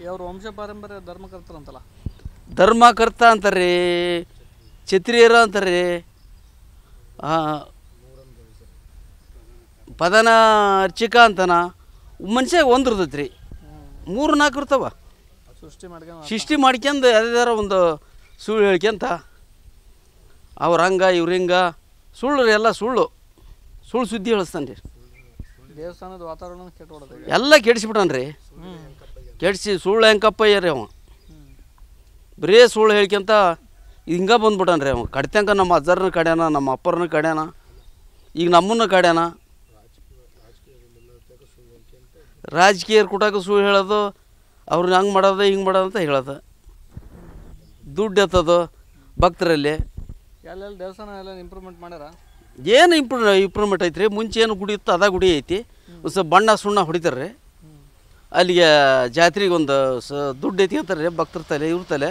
ಇವರು ವಂಶ ಪಾರಂಪರ್ಯ ಧರ್ಮಕರ್ತರಂತಲ್ಲ. ಧರ್ಮಕರ್ತ ಅಂತಾರೆ, ಕ್ಷತ್ರಿಯರು ಅಂತಾರೆ, ಪದನ ಅರ್ಚಿಕ ಅಂತಾನ. ಮನುಷ್ಯ ಒಂದು ಇರ್ತೈತೆ ರೀ, 3-4 ಇರ್ತಾವ. ಸೃಷ್ಟಿ ಮಾಡ್ಕೊಂಡು ಯಾವ್ದಾರ ಒಂದು ಸುಳ್ಳು ಹೇಳ್ಕೊಂತ ಅವ್ರ ಹಂಗೆ ಇವ್ರ ಹಿಂಗೆ ಸುಳ್ಳು ರೀ, ಎಲ್ಲ ಸುಳ್ಳು ಸುದ್ದಿ ಹೇಳಿಸ್ತಾನೆ ರೀ. ದೇವಸ್ಥಾನದ ವಾತಾವರಣ ಎಲ್ಲ ಕೆಡಿಸ್ಬಿಟ್ಟಾನ ರೀ. ಕೆಡಿಸಿ ಸುಳ್ಳು ಹೆಂಕಪ್ಪಯ್ಯ ರೀ ಅವ. ಬರೀ ಸುಳ್ಳು ಹೇಳ್ಕೊಂತ ಹಿಂಗೆ ಬಂದ್ಬಿಟ್ಟಾನ ರೀ ಅವ. ಕಡ್ತಂಕ ನಮ್ಮ ಅಜ್ಜರನ್ನ ಕಡ್ಯಾನ, ನಮ್ಮ ಅಪ್ಪರನ್ನ ಕಡ್ಯಾನ, ಈಗ ನಮ್ಮನ್ನ ಕಡ್ಯಾನ. ರಾಜಕೀಯರು ಕೂಟಾಗ ಸುಳ್ಳು ಹೇಳೋದು, ಅವ್ರನ್ನ ಹಂಗೆ ಮಾಡೋದು ಹಿಂಗೆ ಮಾಡೋದು ಅಂತ ಹೇಳೋದು. ದುಡ್ಡು ಎತ್ತೋದು ಭಕ್ತರಲ್ಲಿ. ಎಲ್ಲೆಲ್ಲಿ ದೇವಸ್ಥಾನ ಎಲ್ಲ ಇಂಪ್ರೂವ್ಮೆಂಟ್ ಮಾಡ್ಯಾರ. ಏನು ಇಂಪ್ರೂವ್ಮೆಂಟ್ ಐತೆ ರೀ. ಮುಂಚೆ ಏನು ಗುಡಿ ಇತ್ತು ಅದ ಗುಡಿ ಐತಿ. ಒಂದು ಸ್ವಲ್ಪ ಬಣ್ಣ ಸುಣ್ಣ ಹೊಡಿತಾರೆ ರೀ. ಅಲ್ಲಿಗೆ ಜಾತ್ರೆಗೆ ಒಂದು ದುಡ್ಡು ಎತ್ಕೊಂತಾರೆ ರೀ ಭಕ್ತರ ತಲೆ ಇವ್ರ ತಲೆ.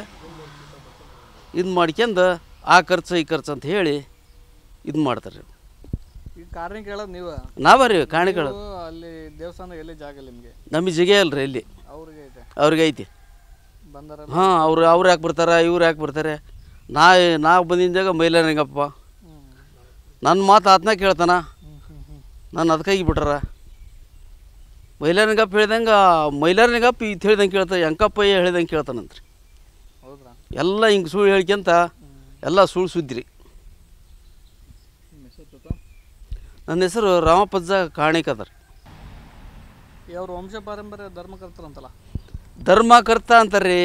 ಇದು ಮಾಡ್ಕೊಂಡು ಆ ಖರ್ಚು ಈ ಖರ್ಚು ಅಂತ ಹೇಳಿ ಇದು ಮಾಡ್ತಾರೆ ರೀ. ಈಗ ಕಾರಣ ಕೇಳೋದು ನೀವು? ನಾವೇ ರೀ ಕಾರಣ ಕೇಳೋದು. ಅಲ್ಲಿ ದೇವಸ್ಥಾನ ಎಲ್ಲಿ ಜಾಗ ನಿಮಗೆ? ನಮಗೆ ಜಗ ಅಲ್ಲ ರೀ ಇಲ್ಲಿ. ಅವ್ರಿಗೆ ಐತಿ. ಹಾಂ, ಅವ್ರು ಯಾಕೆ ಬರ್ತಾರೆ, ಇವ್ರು ಯಾಕೆ ಬರ್ತಾರೆ? ನಾವು ಬಂದಿದ್ದ ಜಾಗ ಮೈಲಾರಲಿಂಗಪ್ಪ. ನನ್ನ ಮಾತು ಆತನ ಕೇಳ್ತಾನ, ನಾನು ಅದಕ್ಕಾಗಿ ಬಿಟ್ಟಾರ. ಮೈಲಾರಲಿಂಗಪ್ಪ ಹೇಳ್ದಂಗೆ ಮೈಲಾರಲಿಂಗಪ್ಪ ಇದು ಹೇಳ್ದಂಗೆ ಕೇಳ್ತಾರೆ, ಹೆಂಕಪ್ಪಯ್ಯ ಹೇಳ್ದಂಗೆ ಕೇಳ್ತಾನಂತ್ರಿ. ಎಲ್ಲ ಹಿಂಗೆ ಸುಳ್ಳು ಹೇಳ್ಕೊಂತ ಎಲ್ಲ ಸುಳ್ಳು ಸುದ್ದಿ ರೀ. ನನ್ನ ಹೆಸರು ರಾಮಪ್ಪಜ್ಜ ಕಾಣಿಕದ ರೀ. ಇವರು ವಂಶ ಪಾರಂಪರ್ಯ ಧರ್ಮಕರ್ತರಂತಲ್ಲ. ಧರ್ಮಕರ್ತ ಅಂತಾರೆ,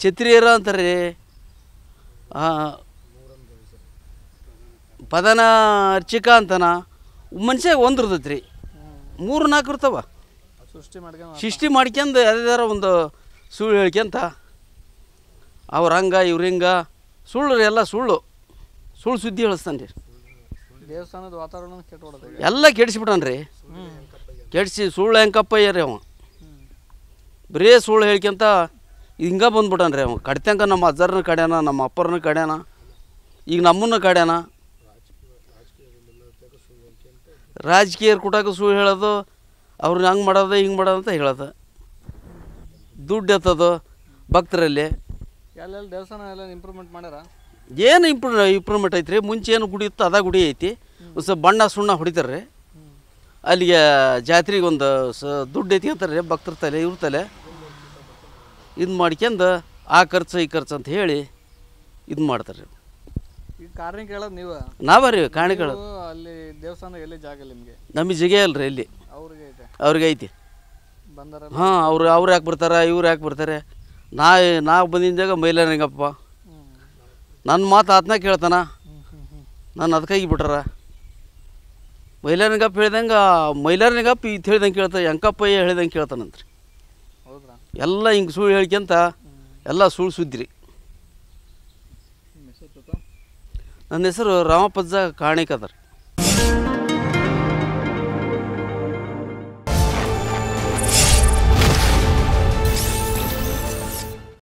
ಕ್ಷತ್ರಿಯರು ಅಂತಾರೆ, ಪದನ ಅರ್ಚಿಕ ಅಂತಾನ. ಮನುಷ್ಯ ಒಂದು ಇರ್ತೈತೆ ರೀ, 3-4 ಇರ್ತಾವ. ಸೃಷ್ಟಿ ಮಾಡ್ಕೊಂಡು ಯಾವ್ದಾರ ಒಂದು ಸುಳ್ಳು ಹೇಳ್ಕೊಂತ ಅವ್ರ ಹಂಗೆ ಇವ್ರ ಹಿಂಗೆ ಸುಳ್ಳು ರೀ, ಎಲ್ಲ ಸುಳ್ಳು ಸುದ್ದಿ ಹೇಳಿಸ್ತಾನೆ ರೀ. ದೇವಸ್ಥಾನದ ವಾತಾವರಣ ಎಲ್ಲ ಕೆಡಿಸ್ಬಿಟ್ಟಾನ ರೀ. ಕೆಡಿಸಿ ಸುಳ್ಳು ಹೆಂಕಪ್ಪಯ್ಯ ರೀ ಅವ. ಬರೀ ಸುಳ್ಳು ಹೇಳ್ಕೊಂತ ಹಿಂಗೆ ಬಂದ್ಬಿಟ್ಟಾನ ರೀ ಅವ. ಕಡ್ತಂಕ ನಮ್ಮ ಅಜ್ಜರನ್ನ ಕಡ್ಯಾನ, ನಮ್ಮ ಅಪ್ಪರನ್ನ ಕಡ್ಯಾನ, ಈಗ ನಮ್ಮನ್ನ ಕಡ್ಯಾನ. ರಾಜಕೀಯರು ಕೂಟಾಗ ಸುಳ್ಳು ಹೇಳೋದು, ಅವ್ರನ್ನ ಹಂಗೆ ಮಾಡೋದು ಹಿಂಗೆ ಮಾಡೋದು ಅಂತ ಹೇಳೋದು. ದುಡ್ಡು ಎತ್ತೋದು ಭಕ್ತರಲ್ಲಿ. ಎಲ್ಲೆಲ್ಲಿ ದೇವಸ್ಥಾನ ಎಲ್ಲ ಇಂಪ್ರೂವ್ಮೆಂಟ್ ಮಾಡ್ಯಾರ. ಏನು ಇಂಪ್ರೂವ್ಮೆಂಟ್ ಐತೆ ರೀ. ಮುಂಚೆ ಏನು ಗುಡಿ ಇತ್ತು ಅದ ಗುಡಿ ಐತಿ. ಒಂದು ಸ್ವಲ್ಪ ಬಣ್ಣ ಸುಣ್ಣ ಹೊಡಿತಾರೆ ರೀ. ಅಲ್ಲಿಗೆ ಜಾತ್ರೆಗೆ ಒಂದು ದುಡ್ಡು ಎತ್ಕೊಂತಾರೆ ರೀ ಭಕ್ತರ ತಲೆ ಇವ್ರ ತಲೆ. ಇದು ಮಾಡ್ಕೊಂಡು ಆ ಖರ್ಚು ಈ ಖರ್ಚು ಅಂತ ಹೇಳಿ ಇದು ಮಾಡ್ತಾರೆ ರೀ. ಈಗ ಕಾರಣ ಕೇಳೋದು ನೀವು? ನಾವೇ ರೀ ಕಾರಣ ಕೇಳೋದು. ಅಲ್ಲಿ ದೇವಸ್ಥಾನ ಎಲ್ಲಿ ಜಾಗ ನಿಮಗೆ? ನಮಗೆ ಜಗ ಅಲ್ಲ ರೀ ಇಲ್ಲಿ. ಅವ್ರಿಗೆ ಐತಿ. ಹಾಂ, ಅವ್ರು ಯಾಕೆ ಬರ್ತಾರೆ, ಇವ್ರು ಯಾಕೆ ಬರ್ತಾರೆ? ನಾವು ಬಂದಿದ್ದ ಜಾಗ ಮೈಲಾರಲಿಂಗಪ್ಪ. ನನ್ನ ಮಾತು ಆತನ ಕೇಳ್ತಾನ, ನಾನು ಅದಕ್ಕಾಗಿ ಬಿಟ್ಟಾರ. ಮೈಲಾರಲಿಂಗಪ್ಪ ಹೇಳ್ದಂಗೆ ಮೈಲಾರಲಿಂಗಪ್ಪ ಇದು ಹೇಳ್ದಂಗೆ ಕೇಳ್ತಾರೆ, ಹೆಂಕಪ್ಪಯ್ಯ ಹೇಳ್ದಂಗೆ ಕೇಳ್ತಾನಂತ್ರಿ. ಎಲ್ಲ ಹಿಂಗೆ ಸುಳ್ಳು ಹೇಳ್ಕೊಂತ ಎಲ್ಲ ಸುಳ್ಳು ಸುದ್ದಿ ರೀ. ನನ್ನ ಹೆಸರು ರಾಮಪ್ಪಜ್ಜ ಕಾಣಿಕದ ರೀ.